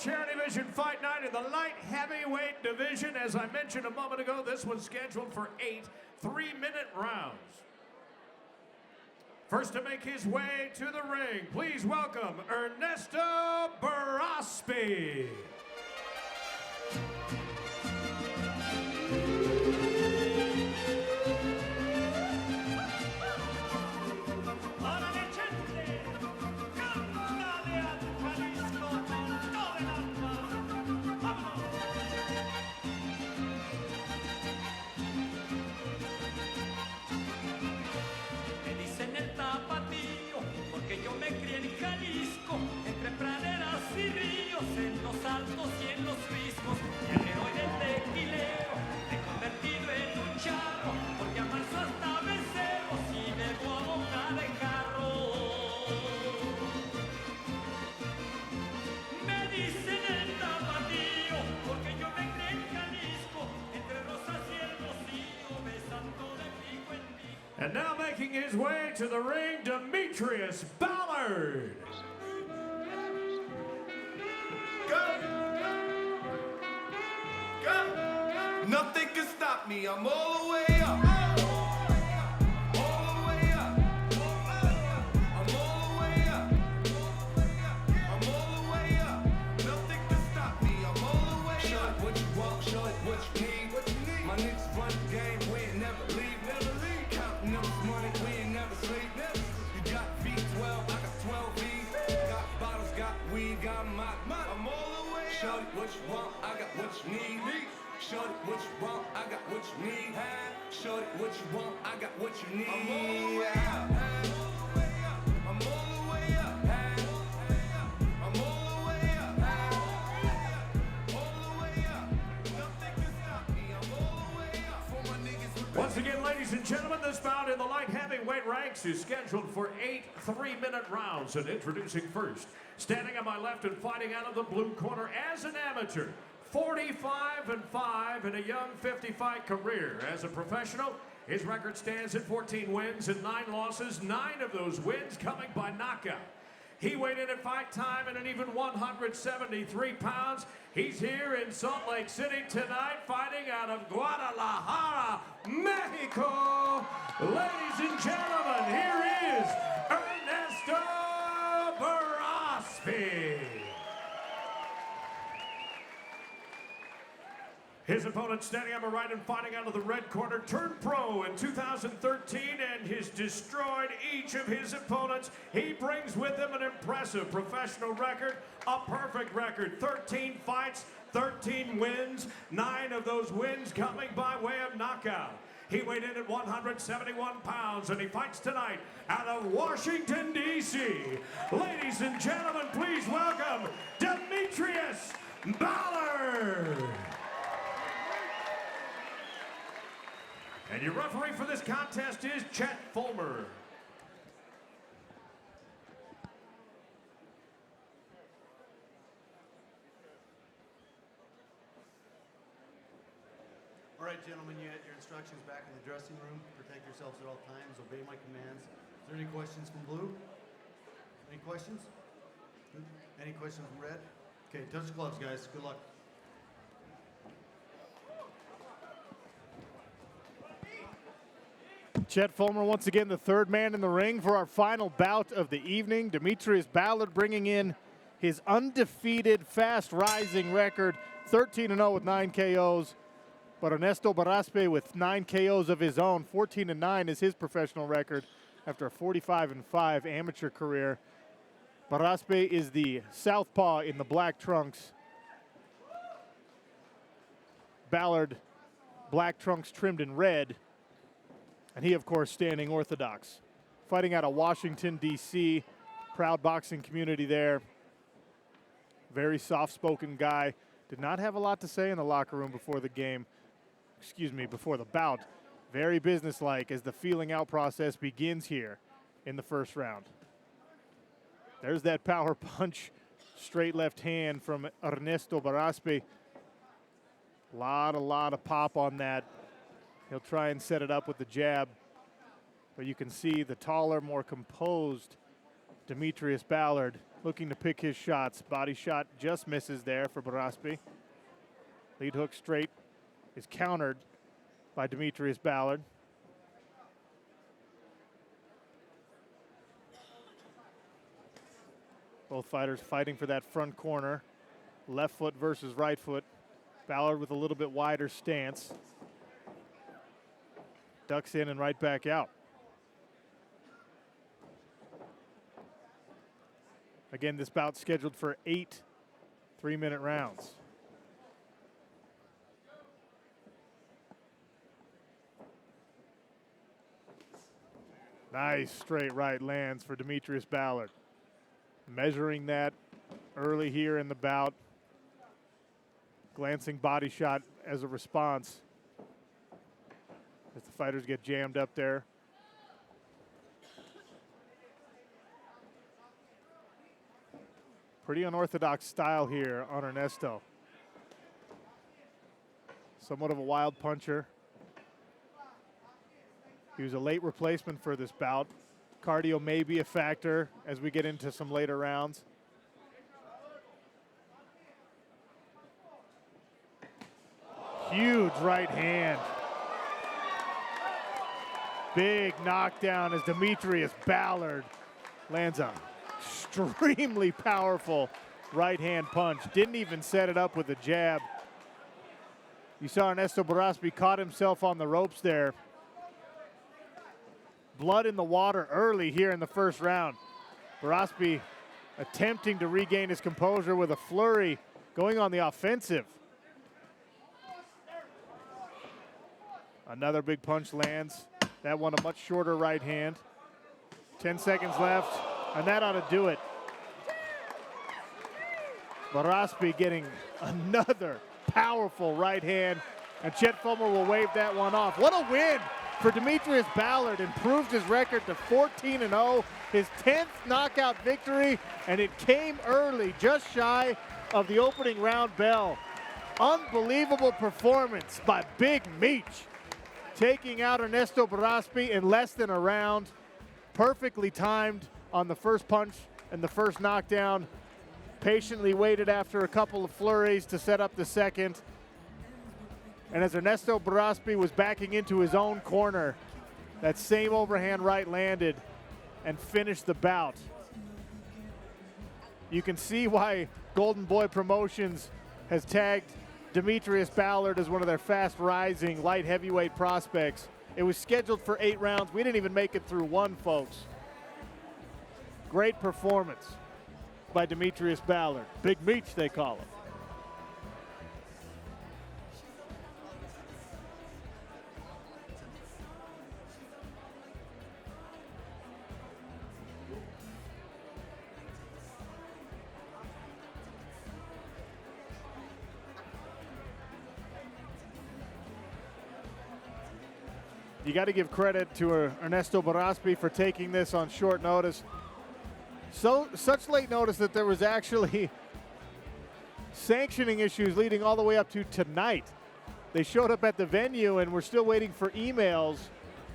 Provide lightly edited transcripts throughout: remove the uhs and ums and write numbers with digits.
Charity Division Fight Night in the light heavyweight division. As I mentioned a moment ago, this was scheduled for 8 3-minute rounds. First to make his way to the ring, please welcome Ernesto BERROSPE. And now making his way to the ring, Demetrius Ballard. Go! Nothing can stop me, I'm all the way up. Shorty, what you want? I got what you need. Shorty, what you want? I got what you need. Shorty, what you want? I got what you need. I'm all the way up. I'm all the way up. I'm all the way up. All the way up. Nothing can stop me. I'm all the way up. For my niggas. Once again, ladies and gentlemen, this bout in the light heavyweight ranks is scheduled for 8 3-minute rounds. And introducing first, standing on my left and fighting out of the blue corner as an amateur, 45-5 in a young 50-fight career. As a professional, his record stands at 14 wins and 9 losses, 9 of those wins coming by knockout. He weighed in at fight time at an even 173 pounds. He's here in Salt Lake City tonight, fighting out of Guadalajara, Mexico. Ladies and gentlemen, here is Ernesto BERROSPE. His opponent standing on my right and fighting out of the red corner turned pro in 2013 and has destroyed each of his opponents. He brings with him an impressive professional record, a perfect record, 13 fights, 13 wins, 9 of those wins coming by way of knockout. He weighed in at 171 pounds, and he fights tonight out of Washington, D.C. Ladies and gentlemen, please welcome Demetrius Ballard. And your referee for this contest is Chet Fulmer. All right, gentlemen, you had your instructions back in the dressing room. Protect yourselves at all times. Obey my commands. Is there any questions from blue? Any questions? Good. Any questions from red? Okay, touch the gloves, guys. Good luck. Chet Fulmer, once again, the third man in the ring for our final bout of the evening. Demetrius Ballard bringing in his undefeated, fast-rising record, 13-0 with 9 KOs. But Ernesto BERROSPE with 9 KOs of his own. 14-9 is his professional record after a 45-5 amateur career. BERROSPE is the southpaw in the black trunks. Ballard, black trunks trimmed in red. And he, of course, standing orthodox. Fighting out of Washington, D.C., proud boxing community there. Very soft-spoken guy. Did not have a lot to say in the locker room before the game. Before the bout. Very businesslike as the feeling out process begins here in the first round. There's that power punch, straight left hand from Ernesto BERROSPE. Lot of pop on that. He'll try and set it up with the jab. But you can see the taller, more composed Demetrius Ballard looking to pick his shots. Body shot just misses there for BERROSPE. Lead hook straight is countered by Demetrius Ballard. Both fighters fighting for that front corner. Left foot versus right foot. Ballard with a little bit wider stance. Ducks in and right back out. Again, this bout scheduled for 8 3-minute rounds. Nice straight right lands for Demetrius Ballard. Measuring that early here in the bout. Glancing body shot as a response as the fighters get jammed up there. Pretty unorthodox style here on Ernesto. Somewhat of a wild puncher. He was a late replacement for this bout. Cardio may be a factor as we get into some later rounds. Huge right hand. Big knockdown as Demetrius Ballard lands a extremely powerful right hand punch. Didn't even set it up with a jab. You saw Ernesto BERROSPE caught himself on the ropes there. Blood in the water early here in the first round. BERROSPE attempting to regain his composure with a flurry, going on the offensive. Another big punch lands. That one a much shorter right hand. 10 seconds left, and that ought to do it. BERROSPE getting another powerful right hand, and Chet Fulmer will wave that one off. What a win for Demetrius Ballard. Improved his record to 14-0, his 10th knockout victory, and it came early, just shy of the opening round bell. Unbelievable performance by Big Meech, taking out Ernesto BERROSPE in less than a round. Perfectly timed on the first punch and the first knockdown. Patiently waited after a couple of flurries to set up the second. And as Ernesto BERROSPE was backing into his own corner, that same overhand right landed and finished the bout. You can see why Golden Boy Promotions has tagged Demetrius Ballard as one of their fast-rising light heavyweight prospects. It was scheduled for 8 rounds. We didn't even make it through one, folks. Great performance by Demetrius Ballard. Big Meech, they call him. You got to give credit to Ernesto BERROSPE for taking this on short notice. Such late notice that there was actually sanctioning issues leading all the way up to tonight. They showed up at the venue and we're still waiting for emails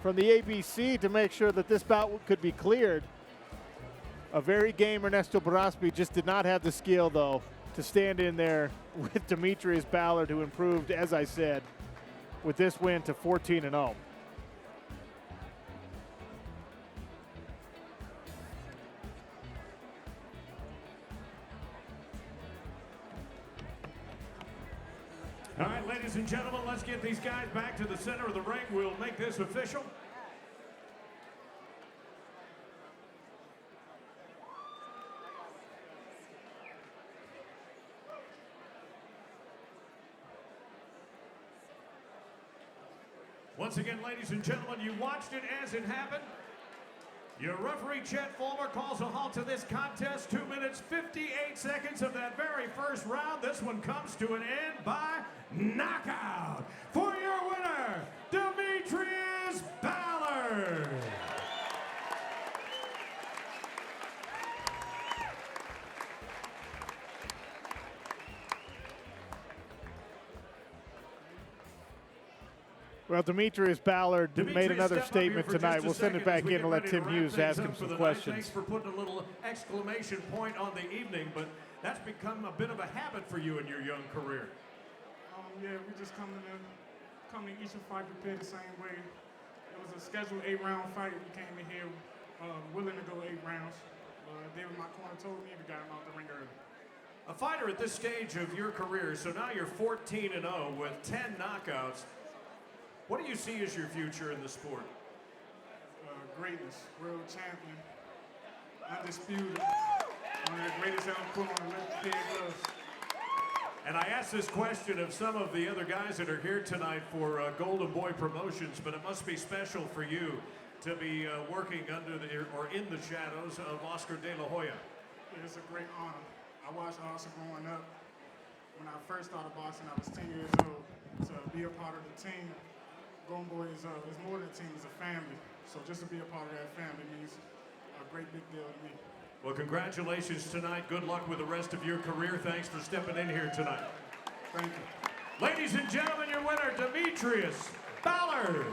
from the ABC to make sure that this bout could be cleared. A very game Ernesto BERROSPE just did not have the skill, though, to stand in there with Demetrius Ballard, who improved, as I said, with this win to 14-0. All right, ladies and gentlemen, let's get these guys back to the center of the ring. We'll make this official. Once again, ladies and gentlemen, you watched it as it happened. Your referee, Chet Fulmer, calls a halt to this contest. 2 minutes, 58 seconds of that very first round. This one comes to an end by knockout. For your winner, Demetrius Ballard. Well, Demetrius Ballard made Demetrius, another step up here statement for just tonight. a We'll send it second as back we in get and let ready to Tim wrap Hughes things ask up him for some the night. questions. Thanks for putting a little exclamation point on the evening, but that's become a bit of a habit for you in your young career. Yeah, we just come to each fight prepared the same way. It was a scheduled 8-round fight. We came in here willing to go 8 rounds. David, my corner told me we got him out the ring early. A fighter at this stage of your career, so now you're 14-0 with 10 knockouts. What do you see as your future in the sport? Greatness, world champion, undisputed, one of the greatest ever put on the left pair of gloves. And I asked this question of some of the other guys that are here tonight for Golden Boy Promotions, but it must be special for you to be working under or in the shadows of Oscar De La Hoya. Yeah, it's a great honor. I watched Oscar growing up. When I first started boxing, I was 10 years old. To be a part of the team, Golden Boy is more than a team, it's a family. So just to be a part of that family means a great big deal to me. Well, congratulations tonight. Good luck with the rest of your career. Thanks for stepping in here tonight. Thank you. Ladies and gentlemen, your winner, Demetrius Ballard.